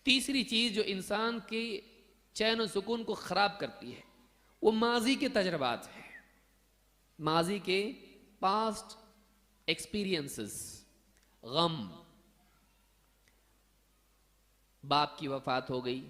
تیسری چیز جو انسان کے چین و سکون کو خراب کرتی ہے وہ ماضی کے تجربات ہیں، ماضی کے پاسٹ ایکسپیرینسز، غم، باپ کی وفات ہو گئی،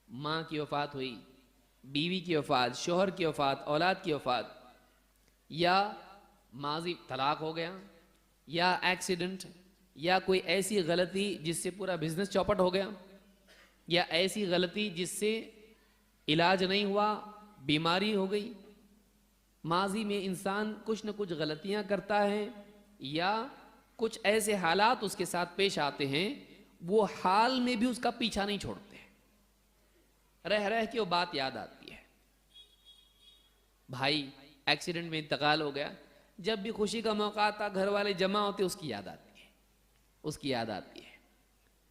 ماں کی وفات ہوئی، بیوی کی وفات، شوہر کی وفات، اولاد کی وفات، یا ماضی طلاق ہو گیا، یا ایکسیڈنٹ، یا کوئی ایسی غلطی جس سے پورا بزنس چوپٹ ہو گیا، یا ایسی غلطی جس سے علاج نہیں ہوا، بیماری ہو گئی۔ ماضی میں انسان کچھ نہ کچھ غلطیاں کرتا ہے یا کچھ ایسے حالات اس کے ساتھ پیش آتے ہیں، وہ حال میں بھی اس کا پیچھا نہیں چھوڑتے، رہ رہ کے وہ بات یاد آتی ہے۔ بھائی ایکسیڈنٹ میں انتقال ہو گیا، جب بھی خوشی کا موقع آتا گھر والے جمع ہوتے اس کی یاد آتی ہے، اس کی یاد آتی ہے۔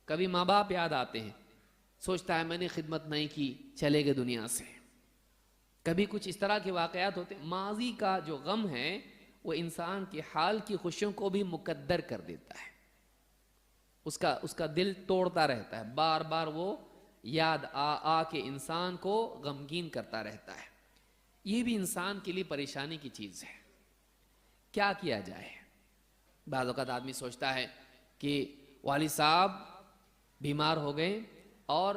کبھی ماں باپ یاد آتے ہیں، سوچتا ہے میں نے خدمت نہیں کی، چلے گئے دنیا سے۔ کبھی کچھ اس طرح کے واقعات ہوتے ہیں۔ ماضی کا جو غم ہے وہ انسان کے حال کی خوشیوں کو بھی مقدر کر دیتا ہے، اس کا دل توڑتا رہتا ہے، بار بار وہ یاد آ کے انسان کو غمگین کرتا رہتا ہے۔ یہ بھی انسان کے لیے پریشانی کی چیز ہے۔ کیا کیا جائے؟ بعض اوقات آدمی سوچتا ہے کہ والد صاحب بیمار ہو گئے اور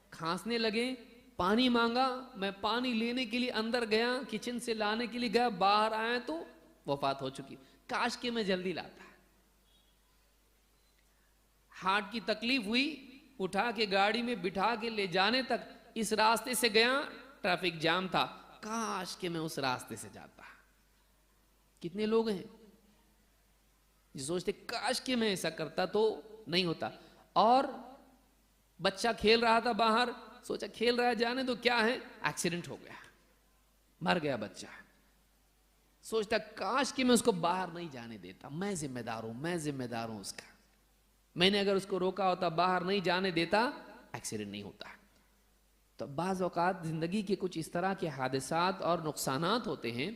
کھانسنے لگے، پانی مانگا، میں پانی لینے کے لیے اندر گیا، کچن سے لانے کے لیے گیا، باہر آیا تو وفات ہو چکی، کاش کہ میں جلدی لاتا۔ ہارٹ کی تکلیف ہوئی، اٹھا کے گاڑی میں بٹھا کے لے جانے تک اس راستے سے گیا، ٹریفک جام تھا، کاش کہ میں اس راستے سے جاتا۔ کتنے لوگ ہیں جو سوچتے کاش کہ میں ایسا کرتا تو نہیں ہوتا۔ اور بچہ کھیل رہا تھا باہر، سوچا کھیل رہا ہے جانے تو کیا ہے، ایکسیڈنٹ ہو گیا، مر گیا بچہ۔ سوچتا کاش کہ میں اس کو باہر نہیں جانے دیتا، میں ذمہ دار ہوں، میں ذمہ دار ہوں اس کا، میں نے اگر اس کو روکا ہوتا، باہر نہیں جانے دیتا، ایکسیڈنٹ نہیں ہوتا۔ تو بعض اوقات زندگی کے کچھ اس طرح کے حادثات اور نقصانات ہوتے ہیں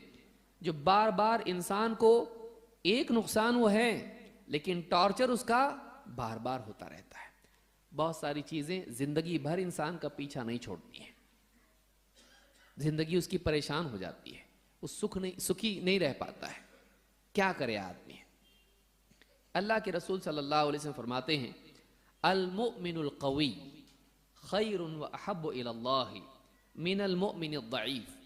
جو بار بار انسان کو، ایک نقصان وہ ہے لیکن ٹارچر اس کا بار بار ہوتا رہتا ہے۔ بہت ساری چیزیں زندگی بھر انسان کا پیچھا نہیں چھوڑتی ہیں، زندگی اس کی پریشان ہو جاتی ہے، وہ سکھی نہیں رہ پاتا ہے۔ کیا کرے آدمی؟ اللہ کے رسول صلی اللہ علیہ وسلم فرماتے ہیں المؤمن القوی خیر و احب الی اللہ من المؤمن الضعیف۔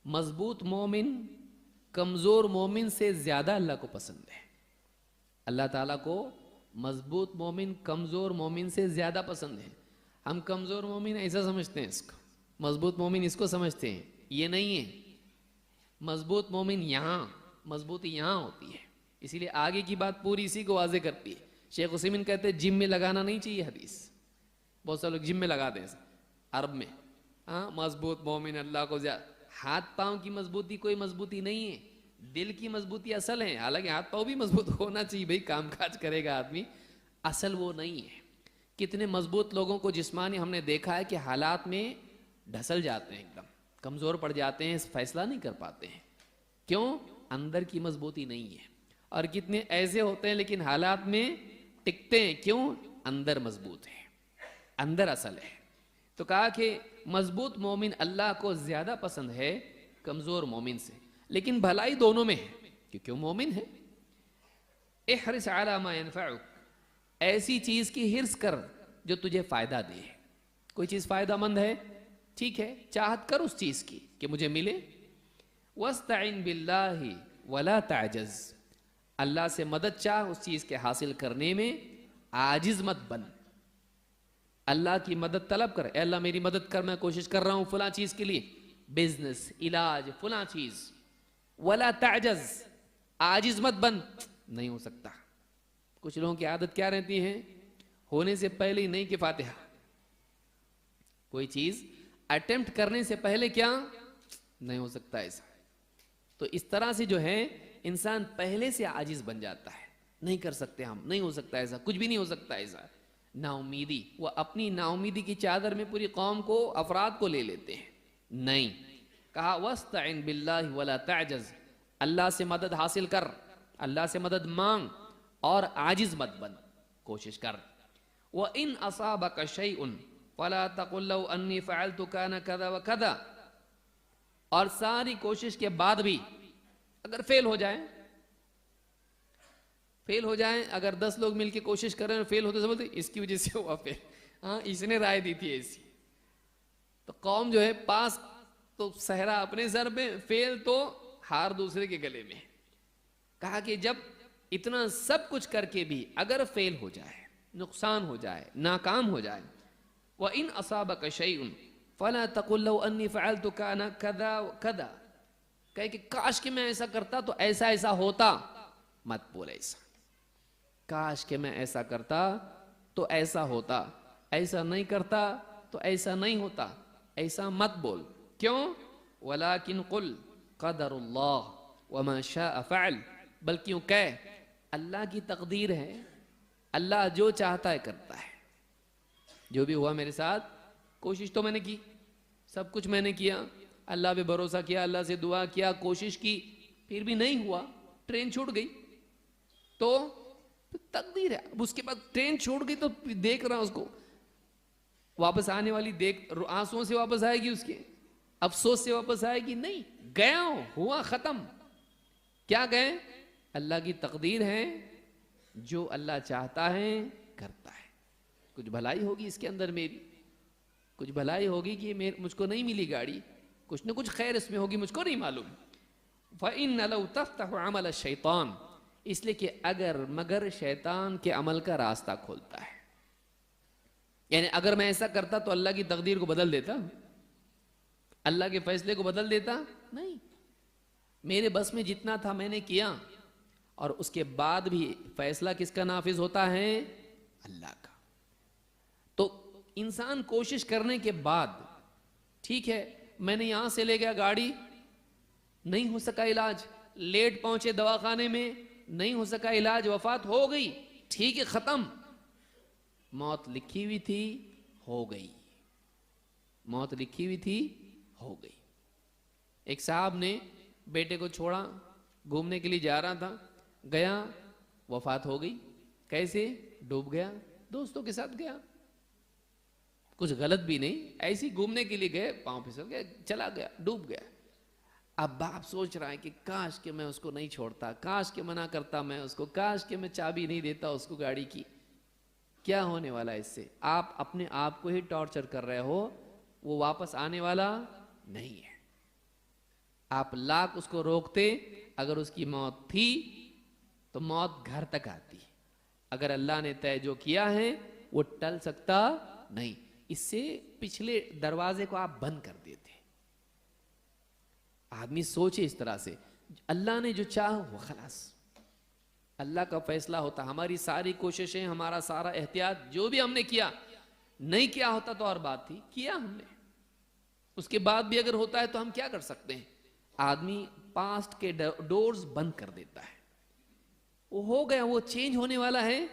مضبوط مومن کمزور مومن سے زیادہ اللہ کو پسند ہے۔ اللہ تعالیٰ کو مضبوط مومن کمزور مومن سے زیادہ پسند ہے۔ ہم کمزور مومن ایسا سمجھتے ہیں اس کو، مضبوط مومن اس کو سمجھتے ہیں، یہ نہیں ہے۔ مضبوط مومن یہاں، مضبوطی یہاں ہوتی ہے۔ اسی لیے آگے کی بات پوری اسی کو واضح کرتی ہے۔ شیخ عثیمین کہتے ہیں جم میں لگانا نہیں چاہیے حدیث۔ بہت سارے لوگ جم میں لگاتے ہیں عرب میں، ہاں مضبوط مومن اللہ کو زیادہ۔ ہاتھ پاؤں کی مضبوطی کوئی مضبوطی نہیں ہے، دل کی مضبوطی اصل ہے۔ حالانکہ ہاتھ پاؤں بھی مضبوط ہونا چاہیے، بھائی کام کاج کرے گا آدمی، اصل وہ نہیں ہے۔ کتنے مضبوط لوگوں کو جسمانی ہم نے دیکھا ہے کہ حالات میں ڈھسل جاتے ہیں، ایک دم کمزور پڑ جاتے ہیں، فیصلہ نہیں کر پاتے ہیں۔ کیوں؟ اندر کی مضبوطی نہیں ہے۔ اور کتنے ایسے ہوتے ہیں لیکن حالات میں ٹکتے ہیں، کیوں؟ اندر مضبوط ہے، اندر اصل ہے۔ تو کہا کہ مضبوط مومن اللہ کو زیادہ پسند ہے کمزور مومن سے، لیکن بھلائی دونوں میں ہے کیونکہ وہ مومن ہے۔ احرص علی ما ینفعک، ایسی چیز کی حرص کر جو تجھے فائدہ دے۔ کوئی چیز فائدہ مند ہے، ٹھیک ہے، چاہت کر اس چیز کی کہ مجھے ملے۔ واستعن باللہ ولا تعجز، اللہ سے مدد چاہ اس چیز کے حاصل کرنے میں، عاجز مت بن۔ اللہ کی مدد طلب کر، اے اللہ میری مدد کر، میں کوشش کر رہا ہوں فلاں چیز کے لیے، بزنس، علاج، فلاں چیز۔ ولا تعجز، عاجز مت بن، نہیں ہو سکتا۔ کچھ لوگوں کی عادت کیا رہتی ہے؟ ہونے سے پہلے ہی نہیں کہ فاتحہ۔ کوئی چیز اٹیمپٹ کرنے سے پہلے کیا؟ نہیں ہو سکتا ایسا۔ تو اس طرح سے جو ہے انسان پہلے سے عاجز بن جاتا ہے، نہیں کر سکتے ہم، نہیں ہو سکتا ایسا، کچھ بھی نہیں ہو سکتا ایسا۔ نا امیدی، وہ اپنی نا امیدی کی چادر میں پوری قوم کو، افراد کو لے لیتے ہیں۔ نہیں، کہا واستعن باللہ ولا تعجز، اللہ سے مدد حاصل کر، اللہ سے مدد مانگ اور عاجز مت بن، کوشش کر۔ وَإِنْ أَصَابَكَ شَيْءٌ فَلَا تَقُلْ لَوْ أَنِّي فَعَلْتُ كَانَ كَذَا وَكَذَا. اور ساری کوشش کے بعد بھی اگر فیل ہو جائیں اگر 10 لوگ مل کے کوشش کر رہے ہیں فیل ہوتے بولتے اس کی وجہ سے ہوا فیل, ہاں اس نے رائے دی تھی ایسی. تو قوم جو ہے پاس تو صحرا اپنے سر پہ, فیل تو ہار دوسرے کے گلے میں. کہا کہ جب اتنا سب کچھ کر کے بھی اگر فیل ہو جائے, نقصان ہو جائے, ناکام ہو جائے, وَإِنْ أَصَابَكَ شَيْءٌ فَلَا تَقُلْ لَوْ أَنِّي فَعَلْتُ كَانَ كَذَا وَكَذَا. کہے کہ کاش کہ میں ایسا کرتا تو ایسا ایسا ہوتا, مت بول ایسا. کاش کہ میں ایسا کرتا تو ایسا ہوتا, ایسا نہیں کرتا تو ایسا نہیں ہوتا, ایسا مت بول. کیوں؟ وَلَكِنْ قُلْ قَدَرُ اللَّهِ وَمَا شَاءَ فَعَلْ. بلکہ یوں کہے اللہ کی تقدیر ہے, اللہ جو چاہتا ہے کرتا ہے. جو بھی ہوا میرے ساتھ, کوشش تو میں نے کی, سب کچھ میں نے کیا, اللہ پہ بھروسہ کیا, اللہ سے دعا کیا, کوشش کی, پھر بھی نہیں ہوا, ٹرین چھوٹ گئی تو تقدیر ہے. اب اس کے بعد ٹرین چھوٹ گئی تو دیکھ رہا اس کو, واپس آنے والی دیکھ, آنسوؤں سے واپس آئے گی, اس کے افسوس سے واپس آئے گی؟ نہیں, گیا ہوا ختم. کیا گئے؟ اللہ کی تقدیر ہے, جو اللہ چاہتا ہے کرتا ہے. کچھ بھلائی ہوگی اس کے اندر, میری کچھ بھلائی ہوگی کہ مجھ کو نہیں ملی گاڑی, کچھ نہ کچھ خیر اس میں ہوگی, مجھ کو نہیں معلوم. فَإِنَّ لَوْ تَفْتَحُ عَمَلَ الشَّيْطَانِ, اس لیے کہ اگر مگر شیطان کے عمل کا راستہ کھولتا ہے. یعنی اگر میں ایسا کرتا تو اللہ کی تقدیر کو بدل دیتا, اللہ کے فیصلے کو بدل دیتا؟ نہیں. میرے بس میں جتنا تھا میں نے کیا, اور اس کے بعد بھی فیصلہ کس کا نافذ ہوتا ہے؟ اللہ کا. تو انسان کوشش کرنے کے بعد, ٹھیک ہے میں نے یہاں سے لے گیا گاڑی, نہیں ہو سکا علاج, لیٹ پہنچے دواخانے میں, نہیں ہو سکا علاج, وفات ہو گئی, ٹھیک ہے ختم. موت لکھی ہوئی تھی, ہو گئی. موت لکھی ہوئی تھی, ہو گئی. ایک صاحب نے بیٹے کو چھوڑا, گھومنے کے لیے جا رہا تھا, گیا, وفات ہو گئی. کیسے؟ ڈوب گیا, دوستوں کے ساتھ گیا, کچھ غلط بھی نہیں, ایسے ہی گھومنے کے لیے گئے, پاؤں پھسل گیا, چلا گیا, ڈوب گیا. اب باپ سوچ رہا ہے کہ کاش کہ میں اس کو نہیں چھوڑتا, کاش کہ منع کرتا میں اس کو, کاش کہ میں چابی نہیں دیتا اس کو گاڑی کی. کیا ہونے والا اس سے؟ آپ اپنے آپ کو ہی ٹارچر کر رہے ہو, وہ واپس آنے والا نہیں ہے. آپ لاکھ اس کو روکتے, اگر اس کی موت تھی تو موت گھر تک آتی. اگر اللہ نے طے جو کیا ہے وہ ٹل سکتا نہیں. اس سے پچھلے دروازے کو آپ بند کر دیتے. آدمی سوچے اس طرح سے, اللہ نے جو چاہا وہ خلاص, اللہ کا فیصلہ ہوتا. ہماری ساری کوششیں, ہمارا سارا احتیاط جو بھی ہم نے کیا, نہیں کیا ہوتا تو اور بات تھی, کیا ہم نے, اس کے بعد بھی اگر ہوتا ہے تو ہم کیا کر سکتے ہیں؟ آدمی پاسٹ کے ڈورز بند کر دیتا ہے. وہ ہو گیا, وہ چینج ہونے والا ہے,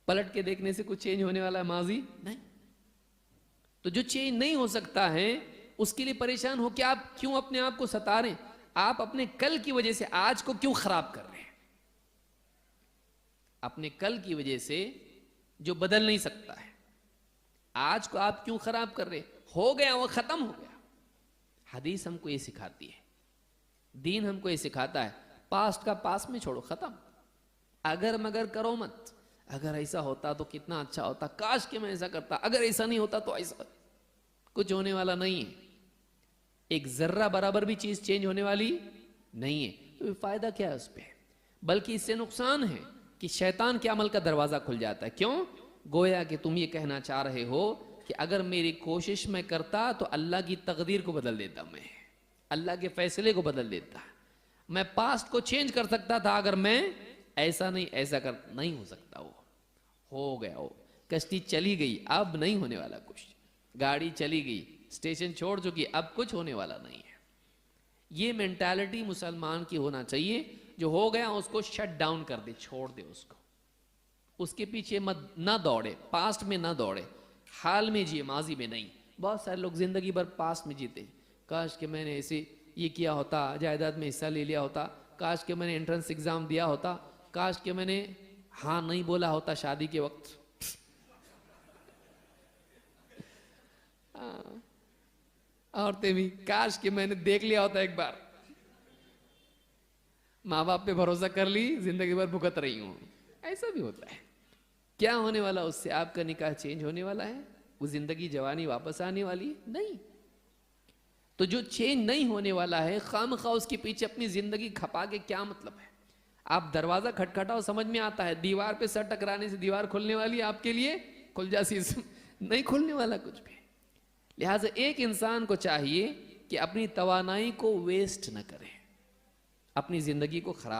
پلٹ کے دیکھنے سے کچھ چینج ہونے والا ہے ماضی نہیں. تو جو چینج نہیں ہو سکتا ہے اس کے لیے پریشان ہو کہ آپ کیوں اپنے آپ کو ستا رہے ہیں؟ آپ اپنے کل کی وجہ سے آج کو کیوں خراب کر رہے ہیں؟ اپنے کل کی وجہ سے جو بدل نہیں سکتا ہے, آج کو آپ کیوں خراب کر رہے ہیں؟ ہو گیا, وہ ختم ہو گیا. حدیث ہم کو یہ سکھاتی ہے, دین ہم کو یہ سکھاتا ہے, پاسٹ کا پاس میں چھوڑو, ختم. اگر مگر کرو مت. اگر ایسا ہوتا تو کتنا اچھا ہوتا, کاش کہ میں ایسا کرتا, اگر ایسا نہیں ہوتا تو ایسا. کچھ ہونے والا نہیں ہے, ایک ذرہ برابر بھی چیز چینج ہونے والی نہیں ہے. تو فائدہ کیا ہے اس پہ؟ بلکہ اس سے نقصان ہے کہ شیطان کے عمل کا دروازہ کھل جاتا ہے. کیوں؟ گویا کہ تم یہ کہنا چاہ رہے ہو کہ اگر میری کوشش میں کرتا تو اللہ کی تقدیر کو بدل دیتا, میں اللہ کے فیصلے کو بدل دیتا, میں پاسٹ کو چینج کر سکتا تھا, اگر میں ایسا نہیں ایسا کر, نہیں ہو سکتا. وہ ہو گیا, وہ کشتی چلی گئی, اب نہیں ہونے والا کچھ. گاڑی چلی گئی, اسٹیشن چھوڑ چکی, اب کچھ ہونے والا نہیں ہے. یہ مینٹالٹی مسلمان کی ہونا چاہیے. جو ہو گیا اس کو شٹ ڈاؤن کر دے, چھوڑ دے اس کو, اس کے پیچھے نہ دوڑے, پاسٹ میں نہ دوڑے, حال میں جیے, ماضی میں نہیں. بہت سارے لوگ زندگی بھر پاسٹ میں جیتے, کاش کہ میں نے ایسے یہ کیا ہوتا, جائیداد میں حصہ لے لیا ہوتا, کاش کہ میں نے انٹرنس ایگزام دیا ہوتا, کاش کہ میں نے ہاں نہیں بولا ہوتا شادی کے وقت. عورتیں بھی کاش کہ میں نے دیکھ لیا ہوتا ایک بار، ماں باپ پہ بھروسہ کر لی، زندگی بھر بھگت رہی ہوں. ایسا بھی ہوتا ہے. کیا ہونے والا اس سے؟ آپ کا نکاح چینج ہونے والا ہے؟ وہ زندگی جوانی واپس آنے والی نہیں. تو جو چینج نہیں ہونے والا ہے، خام خواہ اس کے پیچھے اپنی زندگی کھپا کے کیا مطلب ہے؟ آپ دروازہ کھٹکھٹاؤ سمجھ میں آتا ہے، دیوار پہ سر ٹکرانے سے دیوار کھلنے والی آپ کے لیے کھل جاسی، نہیں کھلنے والا کچھ بھی. لہٰذا ایک انسان کو چاہیے کہ اپنی توانائی کو ویسٹ نہ کرے، اپنی زندگی کو خراب